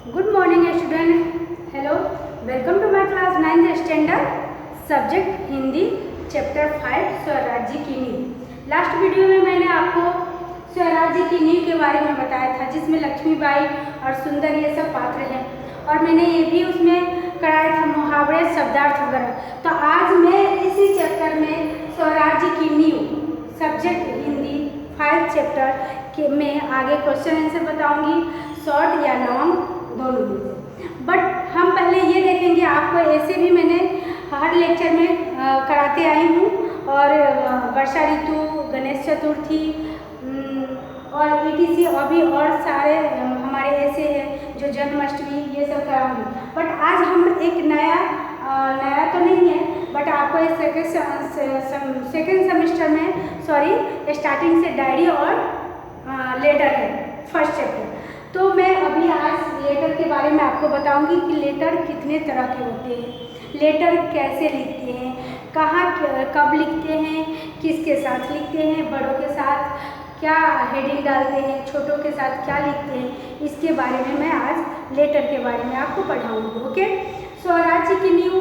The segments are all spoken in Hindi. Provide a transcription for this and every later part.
Good morning student. Hello. Welcome to my class 9th standard subject Hindi chapter 5 स्वराज्य की नींव। लास्ट वीडियो में मैंने आपको स्वराज्य की नींव के बारे में बताया था, जिसमें लक्ष्मीबाई और सुंदर ये सब पात्र हैं, और मैंने ये भी उसमें कराया था मुहावरे शब्दार्थ वगैरह। तो आज मैं इसी चैप्टर में स्वराज्य की नींव सब्जेक्ट हिंदी 5 चैप्टर के में आगे क्वेश्चन आंसर बताऊंगी, शॉर्ट या लॉन्ग दोनों में। बट हम पहले ये देखेंगे, आपको ऐसे भी मैंने हर लेक्चर में कराते आई हूँ, और वर्षा ऋतु, गणेश चतुर्थी और ETC और भी और सारे हमारे ऐसे हैं जो जन्माष्टमी ये सब कराऊंगी। बट आज हम एक नया तो नहीं है, बट आपको इस सेकेंड सेमेस्टर में स्टार्टिंग से डायरी और लेटर है फर्स्ट चैप्टर। तो मैं अभी आज लेटर के बारे में आपको बताऊंगी कि लेटर कितने तरह के होते हैं, लेटर कैसे लिखते हैं, कहाँ कब लिखते हैं, किसके साथ लिखते हैं, बड़ों के साथ क्या हेडिंग डालते हैं, छोटों के साथ क्या लिखते हैं, इसके बारे में मैं आज लेटर के बारे में आपको पढ़ाऊंगी। ओके, स्वराज्य की नींव,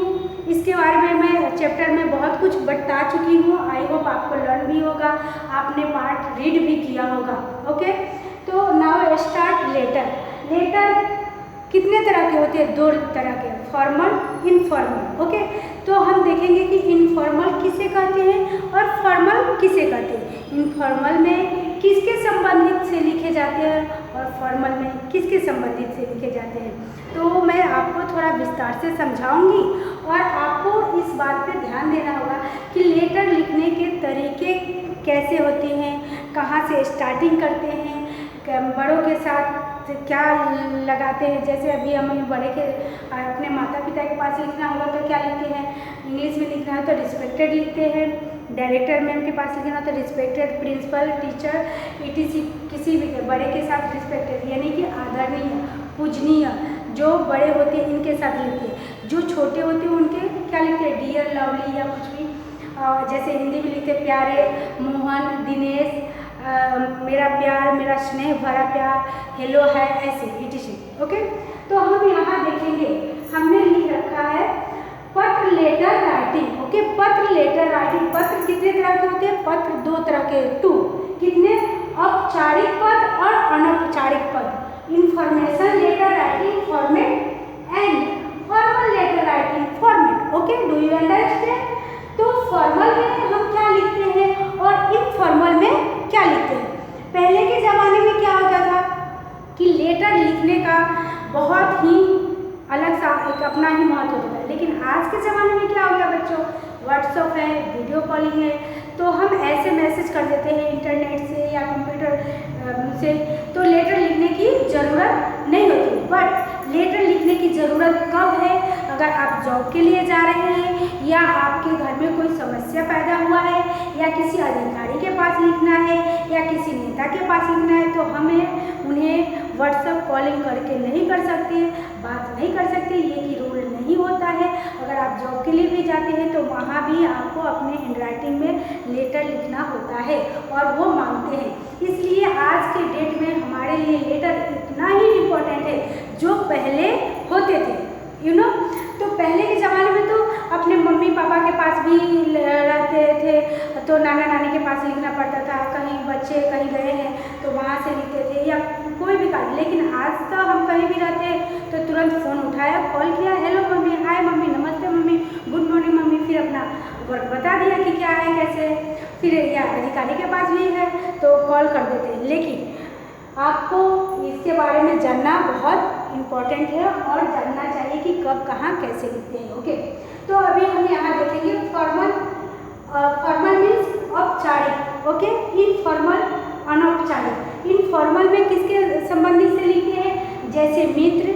इसके बारे में मैं चैप्टर में बहुत कुछ बता चुकी हूँ। आई होप आपको लर्न भी होगा, आपने पार्ट रीड भी किया होगा। ओके, तो नाउ स्टार्ट लेटर। लेटर कितने तरह के होते हैं? 2 तरह के, फॉर्मल, इनफॉर्मल। ओके, तो हम देखेंगे कि इनफॉर्मल किसे कहते हैं और फॉर्मल किसे कहते हैं। इनफॉर्मल में किसके संबंधित से लिखे जाते हैं और फॉर्मल में किसके संबंधित से लिखे जाते हैं। तो मैं आपको थोड़ा विस्तार से समझाऊंगी, और आपको इस बात पे ध्यान देना होगा कि लेटर लिखने के तरीके कैसे होते हैं, कहाँ से स्टार्टिंग करते हैं, बड़ों के साथ क्या लगाते हैं। जैसे अभी हमें बड़े के अपने माता पिता के पास लिखना होगा तो क्या लिखते हैं, इंग्लिश में लिखना है तो रिस्पेक्टेड लिखते हैं, डायरेक्टर मैम के पास लिखना तो रिस्पेक्टेड प्रिंसिपल, टीचर, ETC किसी भी के बड़े के साथ रिस्पेक्टेड, यानी कि आदरणीय, पूजनीय, जो बड़े होते हैं इनके साथ लिखते हैं। जो छोटे होते हैं उनके क्या लिखते हैं, डियर, लवली या कुछ भी, जैसे हिंदी में लिखते हैं प्यारे, मोहन, दिनेश, मेरा प्यार, मेरा स्नेह भरा प्यार, हेलो है, ऐसे ETC। ओके, तो हम यहाँ देखेंगे, हमने लिख रखा है पत्र, लेटर राइटिंग। ओके, पत्र, लेटर राइटिंग। पत्र कितने तरह के होते हैं? पत्र 2 तरह के, 2 कितने, औपचारिक पद और अनौपचारिक पद। Information letter writing format and formal letter writing format. Okay, do you understand? तो फॉर्मल में हम क्या लिखते हैं और इनफॉर्मल में क्या लिखते हैं। पहले के ज़माने में क्या होता था कि लेटर लिखने का बहुत ही अलग सा एक अपना ही महत्व होता है, लेकिन आज के ज़माने में क्या हो गया बच्चों, व्हाट्सअप है, वीडियो कॉलिंग है, तो हम ऐसे मैसेज कर देते हैं इंटरनेट से या कंप्यूटर से, तो लेटर लिखने की ज़रूरत नहीं होती। बट लेटर लिखने की ज़रूरत कब है? अगर आप जॉब के लिए जा रहे हैं, या आपके घर में कोई समस्या पैदा हुआ है, या किसी अधिकारी के पास लिखना है, या किसी नेता के पास लिखना है, तो हमें उन्हें व्हाट्सएप कॉलिंग करके नहीं कर सकते, बात नहीं कर सकते, ये कि रूल नहीं होता है। अगर आप जॉब के लिए भी जाते हैं तो वहाँ भी आपको अपने हैंडराइटिंग में लेटर लिखना होता है, और वो मांगते हैं। इसलिए आज के डेट में हमारे लिए लेटर इतना ही इम्पोर्टेंट है जो पहले होते थे, यू नो। तो पहले के ज़माने में तो अपने मम्मी पापा के पास भी रहते थे, तो नाना नानी के पास लिखना पड़ता था, कहीं बच्चे कहीं गए हैं तो वहाँ से लिखते थे, या कोई भी कार्य। लेकिन आज तो हम कहीं भी रहते हैं तो तुरंत फ़ोन उठाया, कॉल किया, हेलो मम्मी, हाय मम्मी, नमस्ते मम्मी, गुड मॉर्निंग मम्मी, फिर अपना वर्क बता दिया कि क्या है कैसे, फिर या अधिकारी के पास भी है तो कॉल कर देते हैं। लेकिन आपको इसके बारे में जानना बहुत इम्पोर्टेंट है, और जानना चाहिए कि कब कहाँ कैसे लिखते हैं। ओके, तो अभी हम यहाँ देखेंगे फॉर्मल। फॉर्मल मीन्स औपचारिक, ओके, इनफॉर्मल अनौपचारिक। इनफॉर्मल में किसके संबंधित से लिखते हैं? जैसे मित्र,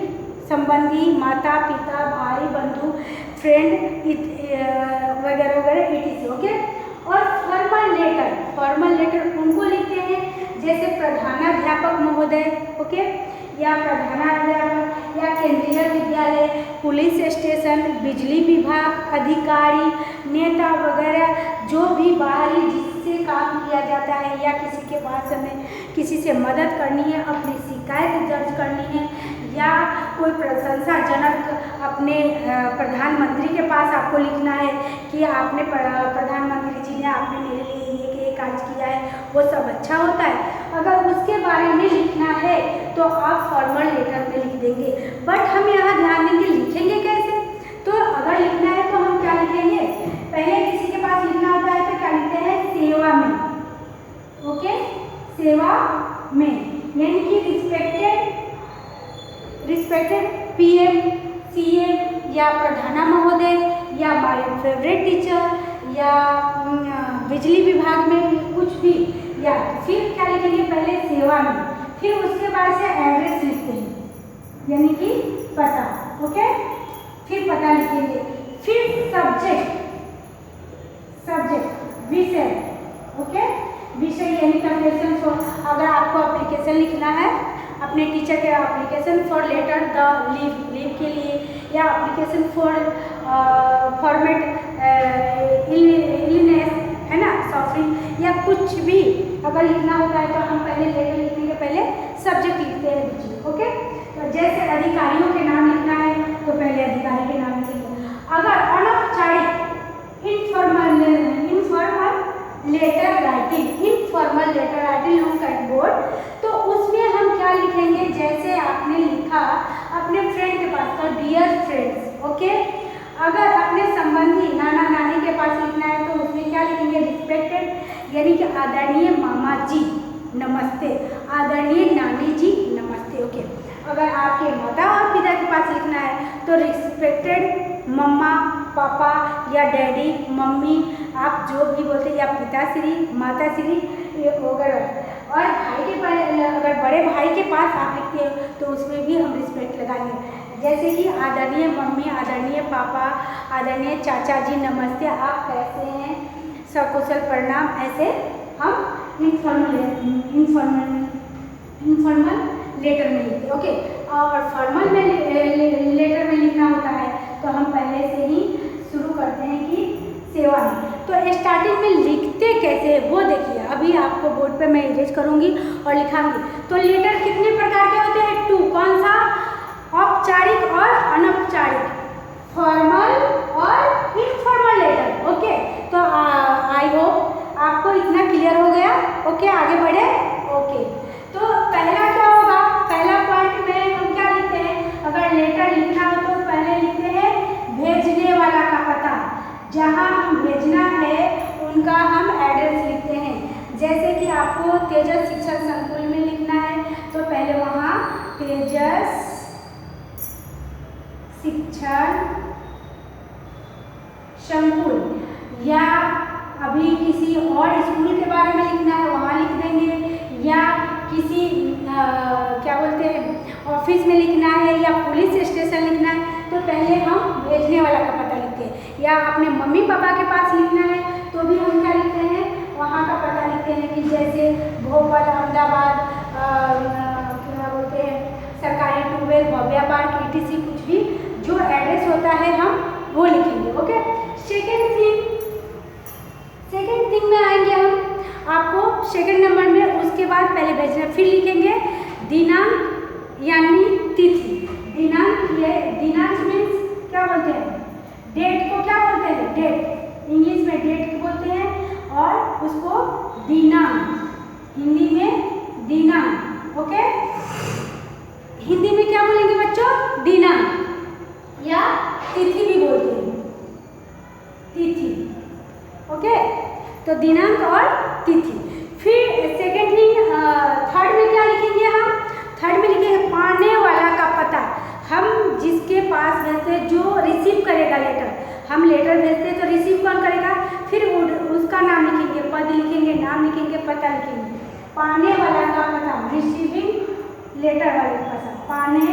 संबंधी, माता पिता, भाई बंधु, फ्रेंड वगैरह वगैरह ETC। ओके, और फॉर्मल लेटर उनको लिखते हैं जैसे प्रधानाध्यापक महोदय, ओके, या प्रधानाध्यापक, या केंद्रीय विद्यालय, पुलिस स्टेशन, बिजली विभाग अधिकारी, नेता वगैरह, जो भी बाहरी जिससे काम किया जाता है, या किसी के पास हमें किसी से मदद करनी है, अपनी शिकायत दर्ज करनी है, या कोई प्रशंसाजनक अपने प्रधानमंत्री के पास आपको लिखना है कि आपने प्रधानमंत्री जी ने आपने मेरे लिए ये कार्य किया है, वो सब अच्छा होता है। अगर उसके बारे में लिखना है तो आप फॉर्मल लेटर में लिख देंगे। बट हम यहाँ ध्यान देंगे लिखेंगे कैसे। तो अगर लिखना है तो हम क्या लिखेंगे, पहले किसी के पास लिखना होता है तो क्या लिखते हैं, सेवा में। ओके, सेवा में, यानी कि रिस्पेक्टेड पीएम, सीएम या प्रधाना महोदय या माय फेवरेट टीचर या बिजली विभाग में कुछ भी, या फिर क्या लिखेंगे, पहले सेवा में, फिर उसके बाद से एड्रेस लिखते हैं, यानी कि पता। ओके, फिर पता लिखेंगे, फिर सब्जेक्ट विषय। ओके, विषय यानी कंपेरिजन फॉर, अगर आपको एप्लीकेशन लिखना है अपने टीचर के, application for letter the leave के लिए, या एप्लीकेशन फॉर फॉर्मेट इलनेस, है ना, सफरिंग, या कुछ भी अगर लिखना होता है तो हम पहले लेटर लिखने के पहले सब्जेक्ट लिखते हैं बच्चे। ओके, तो जैसे अधिकारियों के नाम लिखना है तो पहले अधिकारी के नाम लिखेंगे। अगर अनौपचारिक इनफॉर्मल लेटर राइटिंग हम कट बोर्ड, तो उसमें हम क्या लिखेंगे, जैसे आपने लिखा अपने फ्रेंड के पास तो डियर फ्रेंड्स। ओके, अगर अपने संबंधी नाना नानी के पास लिखना है तो उसमें क्या लिखेंगे, रिस्पेक्टेड, यानी कि आदरणीय मामा जी नमस्ते, आदरणीय नानी जी नमस्ते। ओके, अगर आपके माता और पिता के पास लिखना है तो रिस्पेक्टेड मम्मा, पापा या डैडी, मम्मी, आप जो भी बोलते हैं, या पिताश्री, माताश्री वगैरह। और भाई के पास, अगर बड़े भाई के पास आप लिखते हैं तो उसमें भी हम रिस्पेक्ट लगाएंगे, जैसे कि आदरणीय मम्मी, आदरणीय पापा, आदरणीय चाचा जी नमस्ते, आप कैसे हैं, सकुशल प्रणाम, ऐसे हम इनफॉर्मल लेटर में लिखते हैं। ओके, और फॉर्मल में लेटर में लिखना होता है तो हम पहले से ही शुरू करते हैं कि सेवा में। तो स्टार्टिंग में लिखते कैसे वो देखिए, अभी आपको बोर्ड पे मैं इरेज करूंगी और लिखाऊंगी। तो लेटर कितने प्रकार के होते हैं, 2, कौन सा, औपचारिक और अनौपचारिक, फॉर्मल और इनफॉर्मल लेटर। ओके, तो आई होप आपको इतना क्लियर हो गया। ओके, आगे बढ़े। ओके, तो पहला क्या होगा, पहला पॉइंट में हम क्या लिखते हैं, अगर लेटर लिखना हो तो पहले लिखते हैं भेजने वाला का पता, जहाँ हम भेजना है उनका हम एड्रेस लिखते हैं। जैसे कि आपको तेजस शिक्षण संकुल में लिखना है तो पहले वहाँ तेजस शिक्षण संकुल, या अभी किसी और स्कूल के बारे में लिखना है वहाँ लिख देंगे, या किसी क्या बोलते हैं ऑफिस में लिखना है, या पुलिस स्टेशन लिखना है तो पहले हम भेजने वाला का पता लिखते हैं। या अपने मम्मी पापा के पास लिखना है तो भी हम क्या लिखते हैं, वहाँ का पता लिखते हैं, कि जैसे भोपाल, अहमदाबाद, क्या बोलते हैं सरकारी ट्यूबवेल, भव्या पार्क, ETC, कुछ भी जो एड्रेस होता है हम वो लिखेंगे। ओके, सेकेंड थिंग में आएंगे हम, आपको सेकेंड नंबर में उसके बाद पहले भेजना, फिर लिखेंगे दिनांक यानी तिथि। दिनांक मीन्स क्या बोलते हैं, डेट को क्या बोलते हैं, डेट, इंग्लिश में डेट बोलते हैं, और उसको दिनांक, हिंदी में दिनांक। ओके, हिंदी में क्या बोलेंगे बच्चों, दिनांक, या तिथि भी बोलते हैं, तिथि। ओके, तो दिनांक और तिथि। फिर सेकेंड थिंग, थर्ड में क्या लिखेंगे हम, थर्ड में लिखेंगे पाने वाला का पता, हम जिसके पास भेजते हैं, जो रिसीव करेगा लेटर, हम लेटर भेजते हैं तो रिसीव कौन करेगा, फिर उसका नाम लिखेंगे, पद लिखेंगे, नाम लिखेंगे, पता लिखेंगे। पाने वाला का पता, रिसीविंग लेटर वाले का पता, पाने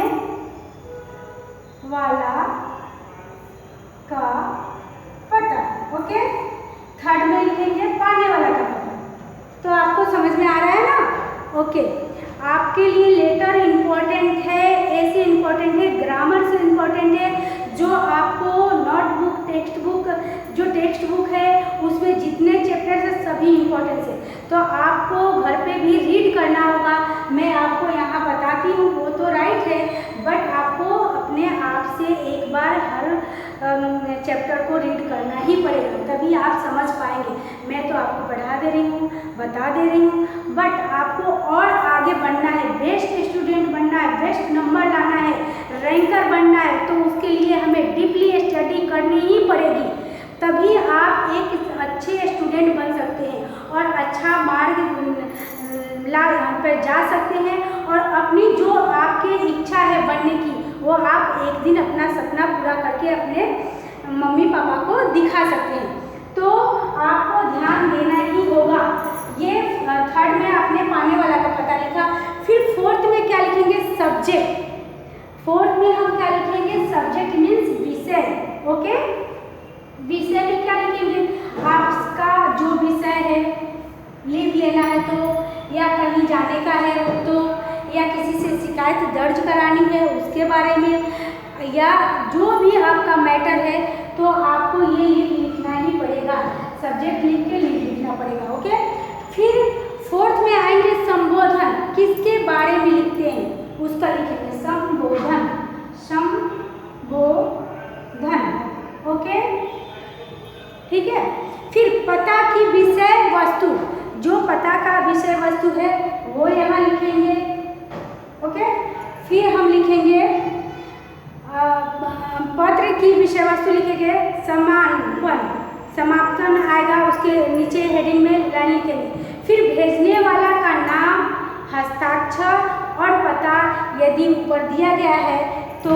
वाला का पता। ओके, थर्ड में लिखेंगे पाने वाला का पता। तो आपको समझ में आ रहा है ना। ओके, आपके लिए लेटर इम्पोर्टेंट है, ऐसे इम्पोर्टेंट है, ग्रामर से इम्पोर्टेंट है, जो आपको नोटबुक, टेक्स्ट बुक, जो टेक्स्ट बुक है उसमें जितने चैप्टर्स है सभी इम्पोर्टेंट है। तो आपको घर पे भी रीड करना होगा। मैं आपको यहाँ बताती हूँ वो तो राइट है, बट आपको चैप्टर को रीड करना ही पड़ेगा, तभी आप समझ पाएंगे। मैं तो आपको पढ़ा दे रही हूँ, बता दे रही हूँ, बट आपको और आगे बढ़ना है, बेस्ट स्टूडेंट बनना है, बेस्ट नंबर लाना है, रैंकर बनना है, तो उसके लिए हमें डीपली स्टडी करनी ही पड़ेगी। तभी आप एक अच्छे स्टूडेंट बन सकते हैं और अच्छा मार्ग पर जा सकते हैं, और अपनी जो आपकी इच्छा है बनने की, वो आप एक दिन अपना सपना पूरा करके अपने मम्मी पापा को दिखा सकते हैं। तो आपको ध्यान देना ही होगा। ये थर्ड में आपने पाने वाला का पता लिखा। फिर फोर्थ में क्या लिखेंगे? सब्जेक्ट। फोर्थ में हम क्या लिखेंगे? सब्जेक्ट मीन्स विषय। ओके, विषय में क्या लिखेंगे? आपका जो विषय है, लीव लेना है तो, या कहीं जाने का है तो, या किसी से शिकायत दर्ज करानी है उसके बारे में, या जो भी आपका मैटर है, तो आपको ये लिखना ही पड़ेगा। सब्जेक्ट लिख के लिखना पड़ेगा। ओके, फिर फोर्थ में आएंगे संबोधन। किसके बारे में लिखते हैं उसका लिखेंगे संबोधन। संबोधन। ओके, ठीक है। फिर पता की विषय वस्तु, जो पता का विषय वस्तु है वो यहाँ लिखेंगे। ओके, फिर हम लिखेंगे पत्र की विषय वस्तु लिखेंगे समापन। समापन आएगा, उसके नीचे हेडिंग में लाइन लिखेंगे। फिर भेजने वाला का नाम, हस्ताक्षर और पता यदि ऊपर दिया गया है तो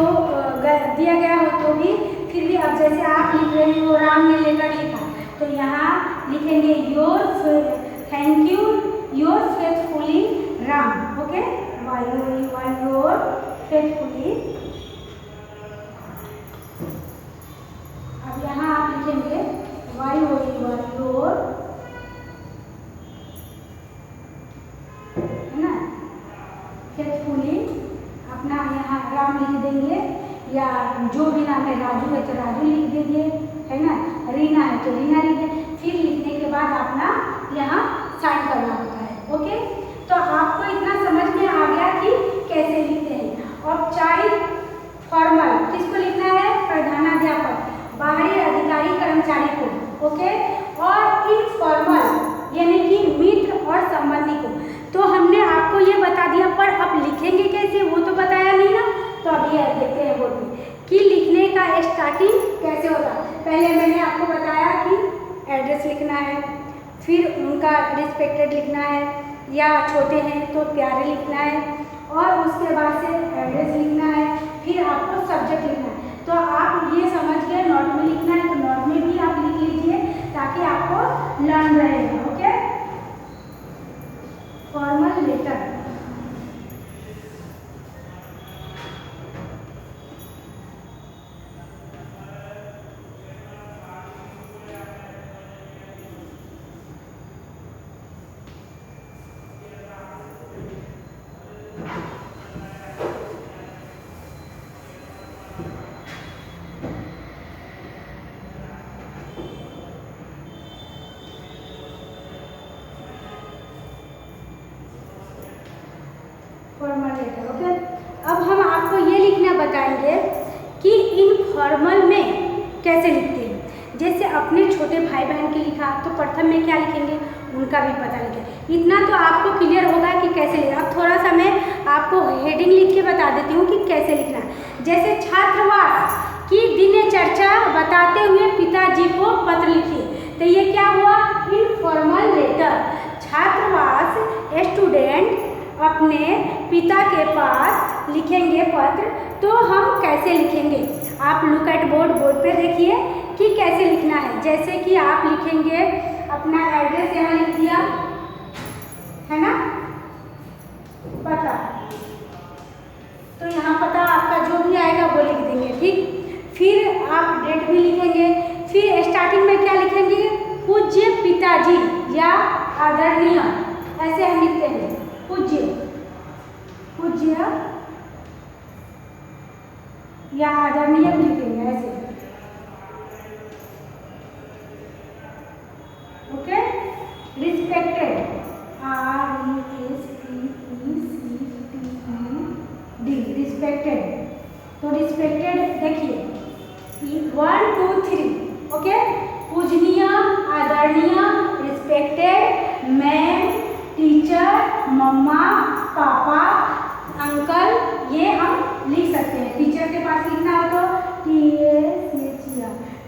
दिया गया हो तो भी, फिर भी अब जैसे आप लिख रहे हो राम ने लेकर लिखा, तो यहाँ लिखेंगे your thank you your faithfully Ram. Okay, your faithfully. अब यहाँ आप लिखेंगे योर, है ना, फेथफुली अपना यहाँ राम लिख देंगे, या जो भी नाम है, राजू है तो राजू लिख देंगे, है ना, रीना है तो रीना लिख देंगे। फिर लिखने के बाद अपना यहाँ साइन करना होता है। ओके, तो आपको इतना समझ में आ गया कि कैसे लिखते हैं। औपचारिक फॉर्मल किसको लिखना है? प्रधानाध्यापक, बाहरी अधिकारी कर्मचारी को। ओके, और इनफॉर्मल यानी कि मित्र और संबंधी को। तो हमने आपको ये बता दिया, पर अब लिखेंगे कैसे वो तो बताया नहीं ना, तो अब ये देखते हैं बोर्ड में कि लिखने का स्टार्टिंग कैसे होगा। पहले मैंने आपको बताया कि एड्रेस लिखना है, फिर उनका रिस्पेक्टेड लिखना है, या छोटे हैं तो प्यारे लिखना है, और उसके बाद से एड्रेस लिखना है, फिर आपको सब्जेक्ट लिखना है। तो आप ये समझ गए, नोट में लिखना है तो नोट में भी आप लिख लीजिए ताकि आपको लर्न रहेगा। Okay, formal letter. Formal letter. Okay, अब हम आपको ये लिखना बताएंगे कि इनफॉर्मल में कैसे लिखते हैं। जैसे अपने छोटे भाई बहन के लिखा तो प्रथम में क्या लिखेंगे, उनका भी पता लिखें। इतना तो आपको क्लियर होगा कि कैसे लिखना। अब थोड़ा सा मैं आपको हेडिंग लिख के बता देती हूँ कि कैसे लिखना है। जैसे छात्रावास की दिनचर्या बताते हुए पिताजी को पत्र लिखिए, तो ये क्या हुआ? Informal letter. छात्रावास स्टूडेंट अपने पिता के पास लिखेंगे पत्र, तो हम कैसे लिखेंगे? आप लुक एट बोर्ड पे देखिए कि कैसे लिखना है। जैसे कि आप लिखेंगे अपना एड्रेस यहाँ लिख दिया, है ना, पता, तो यहाँ पता आपका जो भी आएगा वो लिख देंगे। ठीक, फिर आप डेट भी लिखेंगे। फिर स्टार्टिंग में क्या लिखेंगे? पूज्य पिताजी या आदरणीय, ऐसे हम लिखते हैं। पूज्य या आदरणीय लिखेंगे ऐसे। Okay, respected, RESPECTED, respected. तो रिस्पेक्टेड देखिए 1 2 3 ओके। पूजनीय, आदरणीय, रिस्पेक्टेड, मैम, टीचर, मम्मा, पापा, अंकल, ये हम लिख सकते हैं। टीचर के पास लिखना हो तो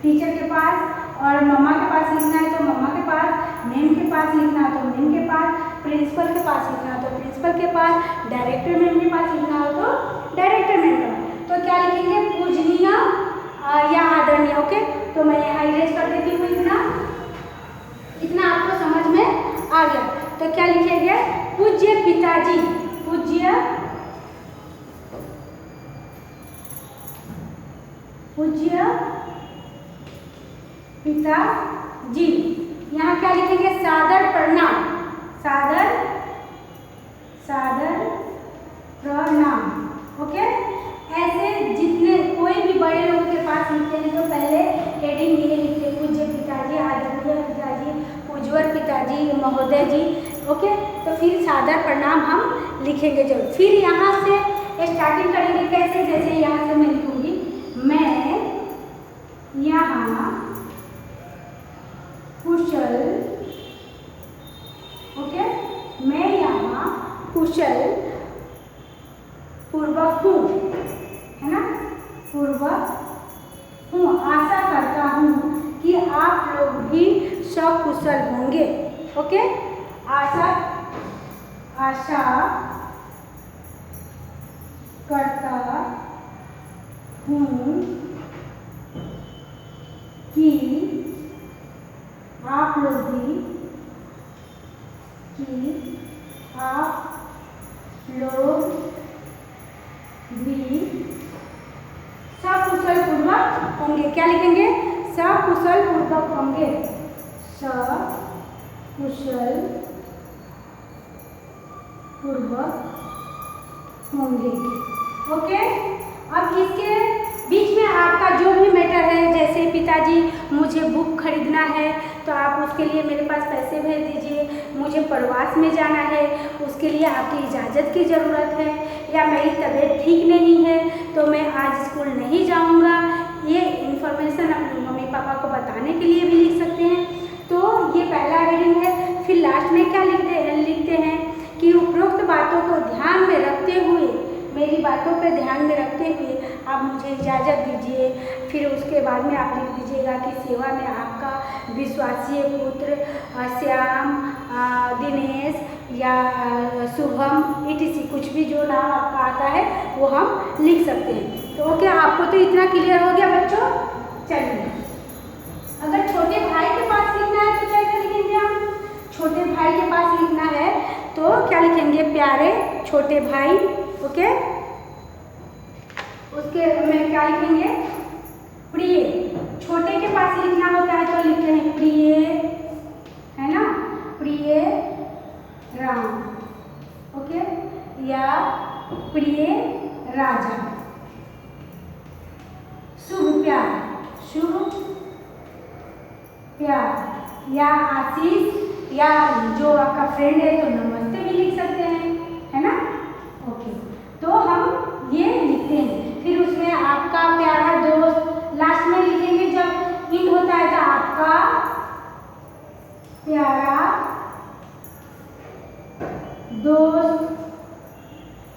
टीचर के पास, और मम्मा के पास लिखना है तो मम्मा के पास, मैम के पास लिखना है तो मैम के पास, प्रिंसिपल के पास लिखना हो तो प्रिंसिपल के पास, डायरेक्टर मैम के पास लिखना हो तो डायरेक्टर मैम के पास। तो क्या लिखेंगे? पूजनीय या आदरणीय। ओके, तो मैं यहाँ इरेज कर देती हूँ। इतना आपको समझ में आ गया। तो क्या लिखेंगे? पूज्य पिताजी, पूज्य पिताजी। यहाँ क्या लिखेंगे? सादर प्रणाम, सादर प्रणाम। ओके, ऐसे जितने कोई भी बड़े लोगों के पास लिखते हैं तो पहले हेडिंग ये लिखते हैं, पूज्य पिताजी, आदरणीय पिताजी, पूज्यवर पिताजी, महोदय जी। ओके, तो फिर सादर प्रणाम हम लिखेंगे जरूर। फिर यहाँ से स्टार्टिंग करेंगे कैसे? जैसे यहाँ से मैं लिखूंगी, मैं यहाँ कुशल, ओके, मैं यहाँ कुशल पूर्वक हूँ, है ना, पूर्वक हूँ। आशा करता हूँ कि आप लोग भी सकुशल होंगे। ओके, आशा करता हूँ कि आप लोग भी सकुशल पूर्वक होंगे। क्या लिखेंगे? सकुशल पूर्वक होंगे, सकुशल पूर्वक होंगे। ओके, अब इसके बीच में आपका जो भी मैटर है, जैसे पिताजी मुझे बुक खरीदना है तो आप उसके लिए मेरे पास पैसे भेज दीजिए, मुझे प्रवास में जाना है उसके लिए आपकी इजाज़त की ज़रूरत है, या मेरी तबीयत ठीक नहीं है तो मैं आज स्कूल नहीं जाऊंगा, ये इन्फॉर्मेशन अपने मम्मी पापा को बताने के लिए भी लिख सकते हैं। तो ये पहला हेडिंग है। फिर लास्ट में क्या लिखते हैं कि उपरोक्त बातों को ध्यान में रखते हुए, मेरी बातों पर ध्यान में रखते हुए आप मुझे इजाज़त दीजिए। फिर उसके बाद में आप लिख दीजिएगा कि सेवा में आपका विश्वासीय पुत्र श्याम, दिनेश या शुभम, etc कुछ भी जो नाम आपका आता है वो हम लिख सकते हैं। तो ओके, आपको तो इतना क्लियर हो गया बच्चों। चलिए, अगर छोटे भाई के पास लिखना है तो कैसे लिखेंगे हम? छोटे भाई के पास लिखना है तो क्या लिखेंगे? प्यारे छोटे भाई। ओके, उसके में क्या लिखेंगे? प्रिय। छोटे के पास लिखना होता है तो लिखते हैं प्रिय, है ना, प्रिय राम। ओके, या प्रिय राजा। शुभ प्यार, शुभ प्यार, या आशीष, या जो आपका फ्रेंड है तो नमस्ते भी लिख सकते हैं, है ना। ओके, तो हम ये लिखते हैं। फिर उसमें आपका प्यारा दोस्त लास्ट में लिखेंगे, जब इंड होता है तो आपका प्यारा दोस्त,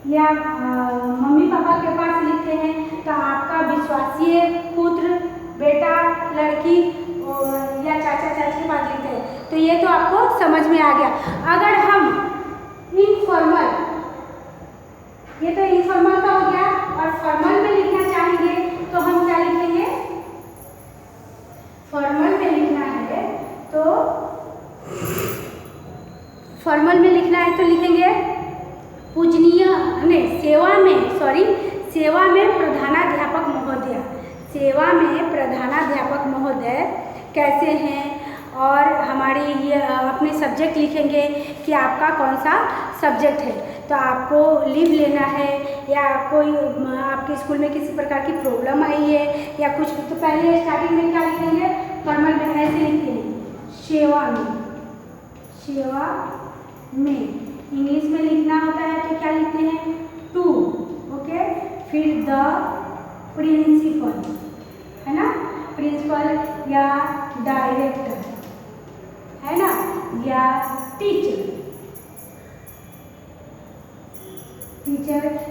या मम्मी पापा के पास लिखते हैं तो आपका विश्वासीय पुत्र, बेटा, लड़की, या चाचा चाची के पास लिखते हैं। तो ये तो आपको समझ में आ गया। अगर हम इनफॉर्मल, ये तो इनफॉर्मल का हो गया, और फॉर्मल में लिखना चाहेंगे तो हम क्या लिखेंगे? फॉर्मल में लिखना है तो फॉर्मल में लिखना है तो लिखेंगे पूजनीय, नहीं, सेवा में प्रधानाध्यापक महोदय। सेवा में प्रधानाध्यापक महोदय कैसे हैं, और हमारी ये अपने सब्जेक्ट लिखेंगे कि आपका कौन सा सब्जेक्ट है। तो आपको लीव लेना है, या कोई आपके स्कूल में किसी प्रकार की प्रॉब्लम आई है या कुछ, तो पहले स्टार्टिंग में क्या लिखेंगे? फॉर्मल में ऐसे लिखते हैं, सेवा में। इंग्लिश में लिखना होता है तो क्या लिखते हैं? टू। ओके, फिर द प्रिंसिपल, है ना, प्रिंसिपल या डायरेक्टर, है ना, या टीचर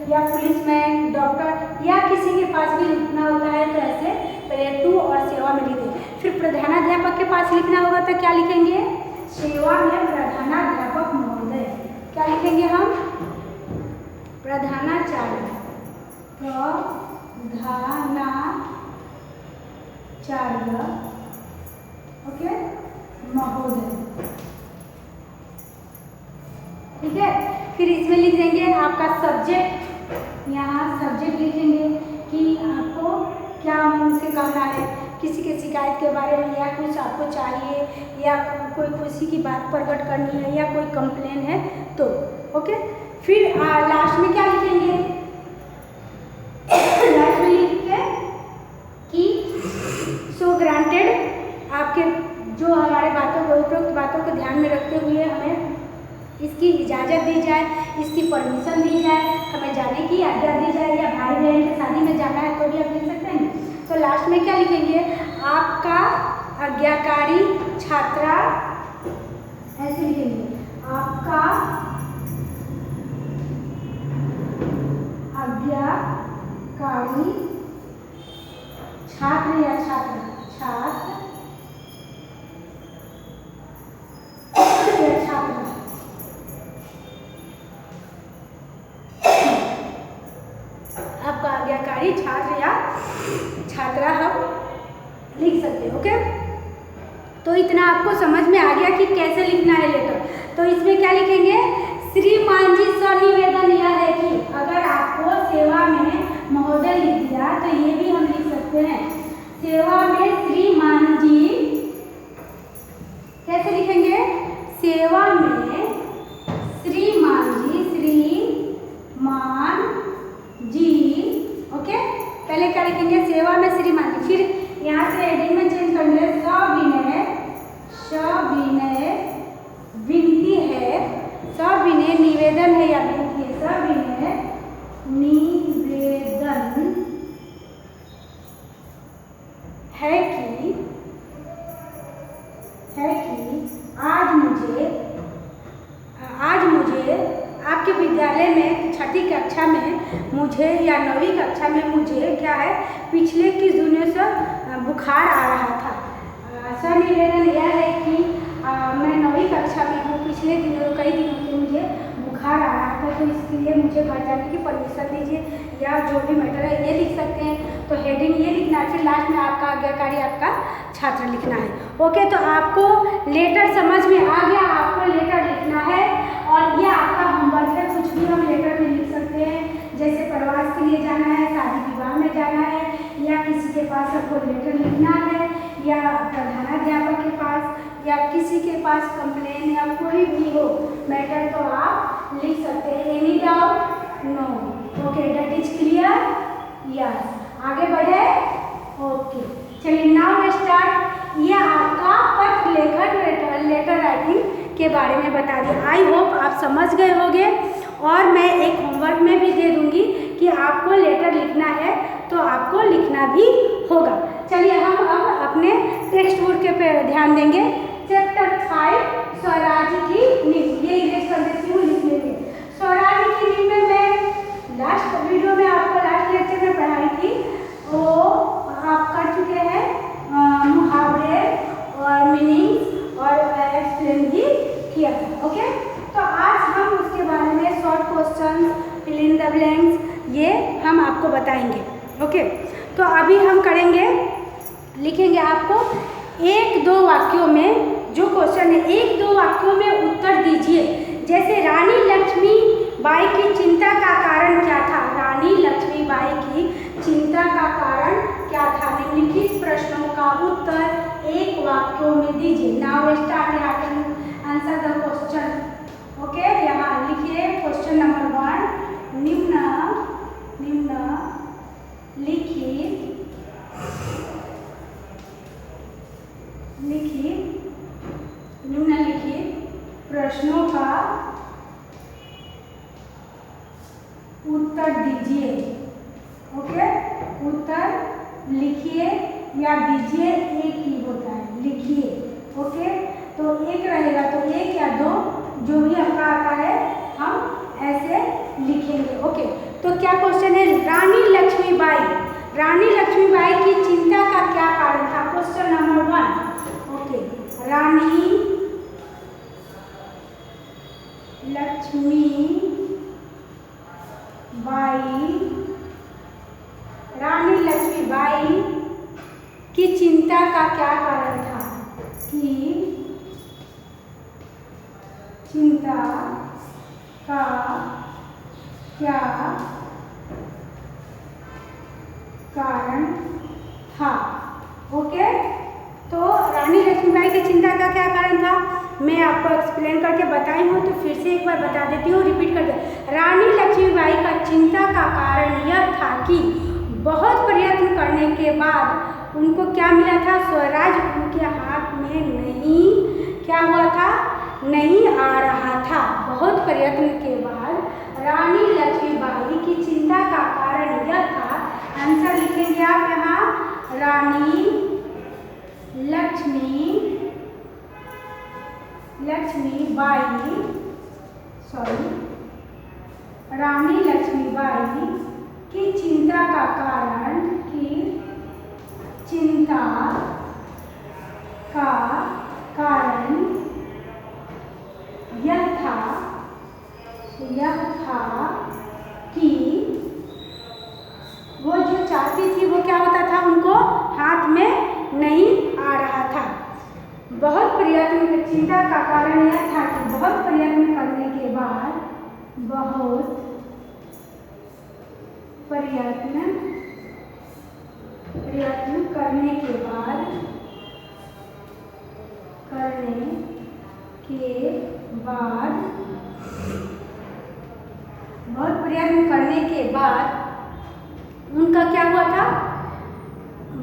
या पुलिसमैन, डॉक्टर या किसी के पास भी लिखना होता है तो ऐसे पहले टू और सेवा में लिखते। फिर प्रधानाध्यापक के पास लिखना होगा तो क्या लिखेंगे, सेवा में प्रधानाध्यापक महोदय। क्या लिखेंगे हम, प्रधानाचार्य, ओके, महोदय। ठीक है, फिर इसमें लिख देंगे आपका सब्जेक्ट, यहाँ सब्जेक्ट लिखेंगे कि आपको क्या उनसे कहना है, किसी के शिकायत के बारे में या कुछ आपको चाहिए या कोई किसी की बात प्रकट करनी है या कोई कंप्लेन है तो ओके। फिर लास्ट में क्या लिखेंगे, लास्ट में लिखेंगे कि सो ग्रांटेड, आपके जो हमारे बातों को उपरोक्त बातों को ध्यान में रखते हुए हमें इसकी इजाज़त दी जाए, इसकी परमिशन दी जाए, हमें जाने की आज्ञा दी जाए, या भाई बहन की शादी में जाना है तो भी आप लिख सकते हैं। तो लास्ट में क्या लिखेंगे, आपका आज्ञाकारी छात्रा, ऐसे लिखेंगे, आपका आज्ञाकारी छात्र या छात्रा, छात्र या छात्रा, आपका आज्ञाकारी छात्र या छात्रा हम लिख सकते हैं। ओके, तो इतना आपको समझ में आ गया कि कैसे लिखना है लेटर। तो इसमें क्या लिखेंगे, श्रीमान जी सनिवेदन यह है कि, अगर आपको सेवा में महोदय लिख दिया तो ये भी हम लिख सकते हैं, सेवा में श्रीमान जी, कैसे लिखेंगे, सेवा में श्रीमान जी, श्रीमान जी। ओके, पहले क्या लिखेंगे, सेवा में श्रीमान जी, फिर यहाँ से हेडिंग में चेंज करेंगे, सविनय, सविनय विनती है, सविनय निवेदन है या विनती है, सविनय निवेदन है कि आज मुझे आपके विद्यालय में छठी कक्षा में मुझे या 9वीं कक्षा में मुझे क्या है, पिछले कुछ दिनों से बुखार आ रहा था। सर निवेदन यह है कि मैं 9वीं कक्षा में हूँ, पिछले दिनों कई दिनों से मुझे बुखार आ रहा था, तो इसके लिए मुझे घर जाने की परमिशन दीजिए, या जो भी मैटर है ये लिख सकते हैं। तो हेडिंग ये लिखना है, फिर लास्ट में आपका आज्ञाकारी आपका छात्र लिखना है। ओके, तो आपको लेटर समझ में आ गया, आपको लेटर लिखना है और ये आपका होमवर्क है। कुछ भी हम लेटर में लिख सकते हैं, जैसे प्रवास के लिए जाना है, शादी विवाह में जाना है, या किसी के पास आपको लेटर लिखना है, या प्रधानाध्यापक के पास, या किसी के पास कंप्लेन या कोई भी हो मैटर, तो आप लिख सकते हैं। Any doubt, no, okay, that is clear, yes, आगे बढ़े। ओके, चलिए नाउ स्टार्ट। ये आपका पत्र लेखन, लेटर राइटिंग के बारे में बता दिया। आई होप आप समझ गए होंगे, और मैं एक होमवर्क में भी दे दूंगी कि आपको लेटर लिखना है तो आपको लिखना भी होगा। चलिए हम अब अपने टेक्स्ट बुक के पे ध्यान देंगे। चैप्टर 5 स्वराज की नींव, ये इरेज कर देती हूँ, लिख लेंगे। स्वराज की नींव में मैं लास्ट वीडियो में आपको लास्ट लेक्चर में पढ़ाई थी, वो आप कर चुके हैं, मुहावरे और मीनिंग्स और एक्सप्लेन भी किया था। ओके, तो आज हम उसके बारे में short question, fill in the blanks, ये हम आपको बताएंगे। ओके, तो अभी हम करेंगे, लिखेंगे आपको 1-2 वाक्यों में जो क्वेश्चन है, 1-2 वाक्यों में उत्तर दीजिए। जैसे रानी लक्ष्मीबाई की चिंता का कारण क्या था, रानी लक्ष्मीबाई की चिंता का कारण क्या था। निम्नलिखित प्रश्नों का उत्तर 1 वाक्यों में दीजिए। नाउ स्टार्ट, यहाँ पे आंसर द क्वेश्चन। ओके, यहाँ लिखिए क्वेश्चन नंबर 1, निम्नलिखित प्रश्नों का उत्तर दीजिए। ओके, उत्तर लिखिए या दीजिए, एक ही होता है, लिखिए। ओके, तो एक रहेगा तो एक या दो, जो भी आपका आता है हम ऐसे लिखेंगे। ओके, तो क्या क्वेश्चन है, रानी लक्ष्मीबाई की चिंता का क्या कारण था? Question number 1। ओके, रानी लक्ष्मीबाई की चिंता का क्या कारण था? कि चिंता का क्या कारण था? ओके, तो रानी लक्ष्मीबाई की चिंता का क्या कारण था, मैं आपको एक्सप्लेन करके बताई हूँ, तो फिर से एक बार बता देती हूँ, रिपीट करके। रानी लक्ष्मीबाई का चिंता का कारण यह था कि बहुत प्रयत्न करने के बाद उनको क्या मिला था? स्वराज उनके हाथ में नहीं, क्या हुआ था? नहीं आ रहा था। बहुत प्रयत्न के बाद रानी लक्ष्मीबाई की चिंता का कारण यह था, आंसर लिखेंगे आप यहाँ, रानी लक्ष्मीबाई की चिंता का कारण, चिंता का कारण यह था कि वो जो चाहती थी वो क्या होता था, उनको हाथ में नहीं आ रहा था। बहुत प्रयत्न, चिंता का कारण यह था कि बहुत प्रयत्न करने के बाद, उनका क्या हुआ था?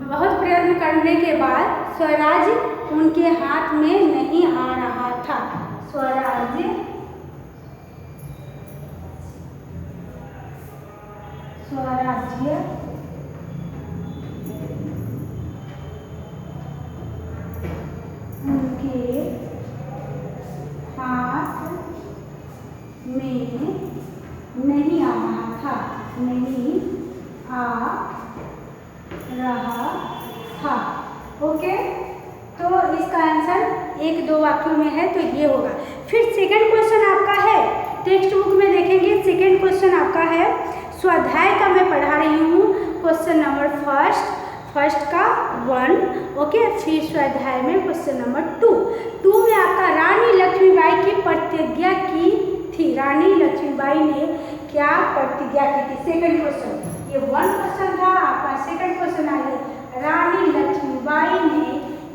बहुत प्रयत्न करने के बाद स्वराज उनके हाथ में नहीं आ रहा था। स्वराज्य उनके हाथ में नहीं आ रहा था, ओके, तो इसका आंसर एक दो वाक्यों में है, तो ये होगा। फिर सेकंड क्वेश्चन आपका है, टेक्स्ट बुक में देखेंगे, सेकंड क्वेश्चन आपका है, स्वाध्याय का मैं पढ़ा रही हूँ, क्वेश्चन नंबर फर्स्ट का 1। ओके, फिर स्वाध्याय में क्वेश्चन नंबर 2 में आपका रानी लक्ष्मीबाई की प्रतिज्ञा की थी। रानी लक्ष्मीबाई ने क्या प्रतिज्ञा की थी? सेकंड क्वेश्चन, ये 1 क्वेश्चन था आपका, सेकंड क्वेश्चन आइए, रानी लक्ष्मीबाई ने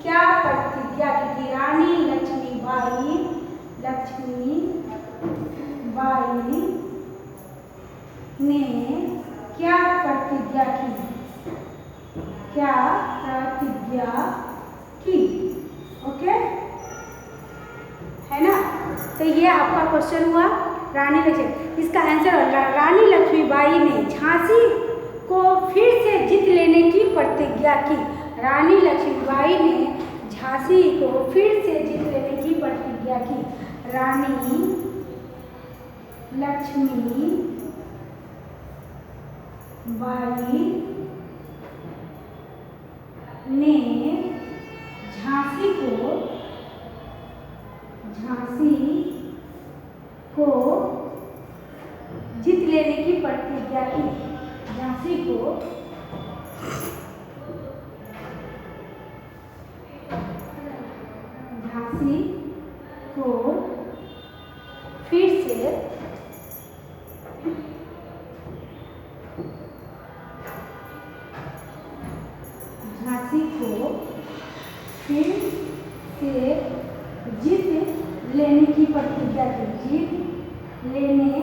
क्या प्रतिज्ञा की थी? रानी लक्ष्मीबाई ने क्या प्रतिज्ञा की? ओके, है ना? तो ये आपका क्वेश्चन हुआ, रानी लक्ष्मी। इसका आंसर, रानी लक्ष्मीबाई ने झांसी को फिर से जीत लेने की प्रतिज्ञा की। रानी लक्ष्मीबाई ने झांसी को फिर से जीत लेने की प्रतिज्ञा की। रानी लक्ष्मीबाई ने झांसी को जीत लेने की प्रतिज्ञा की। झांसी को फिर से जीत लेने की प्रतिज्ञा की। जीत लेने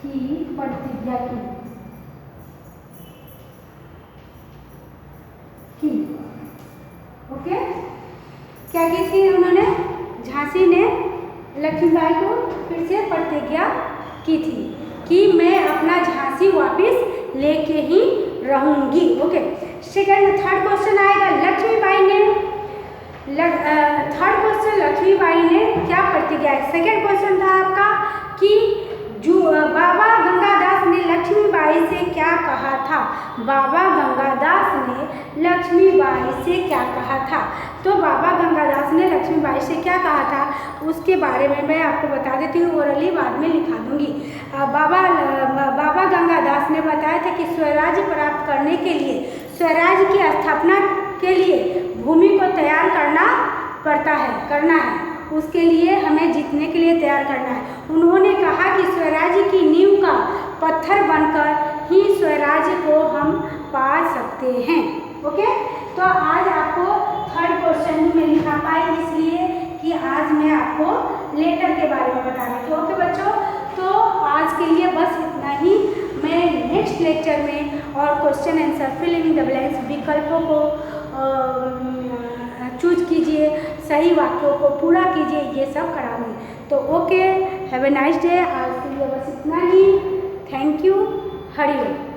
की प्रतिज्ञा की। ओके, क्या की थी उन्होंने? झांसी ने लक्ष्मीबाई को फिर से प्रतिज्ञा की थी कि मैं अपना झांसी वापस लेके ही रहूँगी। ओके, सेकेंड थर्ड क्वेश्चन आएगा लक्ष्मीबाई ने थर्ड क्वेश्चन लक्ष्मीबाई ने क्या प्रतिज्ञा। सेकेंड क्वेश्चन था आपका कि जो बाबा गंगादास ने लक्ष्मीबाई से क्या कहा था। बाबा गंगादास ने लक्ष्मीबाई से क्या कहा था। तो बाबा गंगादास ने लक्ष्मीबाई से क्या कहा था उसके बारे में मैं आपको बता देती हूँ, ओरली बाद में लिखा दूंगी। बाबा गंगादास ने बताया था कि स्वराज्य प्राप्त करने के लिए, स्वराज्य की स्थापना के लिए भूमि को तैयार करना है, उसके लिए हमें जीतने के लिए तैयार करना है। उन्होंने कहा कि स्वराज्य की नींव का पत्थर बनकर ही स्वराज्य को हम पा सकते हैं। ओके, तो आज आपको थर्ड क्वेश्चन में लिखा पाई, इसलिए कि आज मैं आपको लेटर के बारे में बता रही थी। ओके बच्चों, तो आज के लिए बस इतना ही। मैं नेक्स्ट लेक्चर में और question answer, fill in the blanks, विकल्पों को चूज कीजिए, सही वाक्यों को पूरा कीजिए, ये सब कराऊंगी। तो okay, have a nice day. आज के लिए बस इतना ही। Thank you. हरि ओम।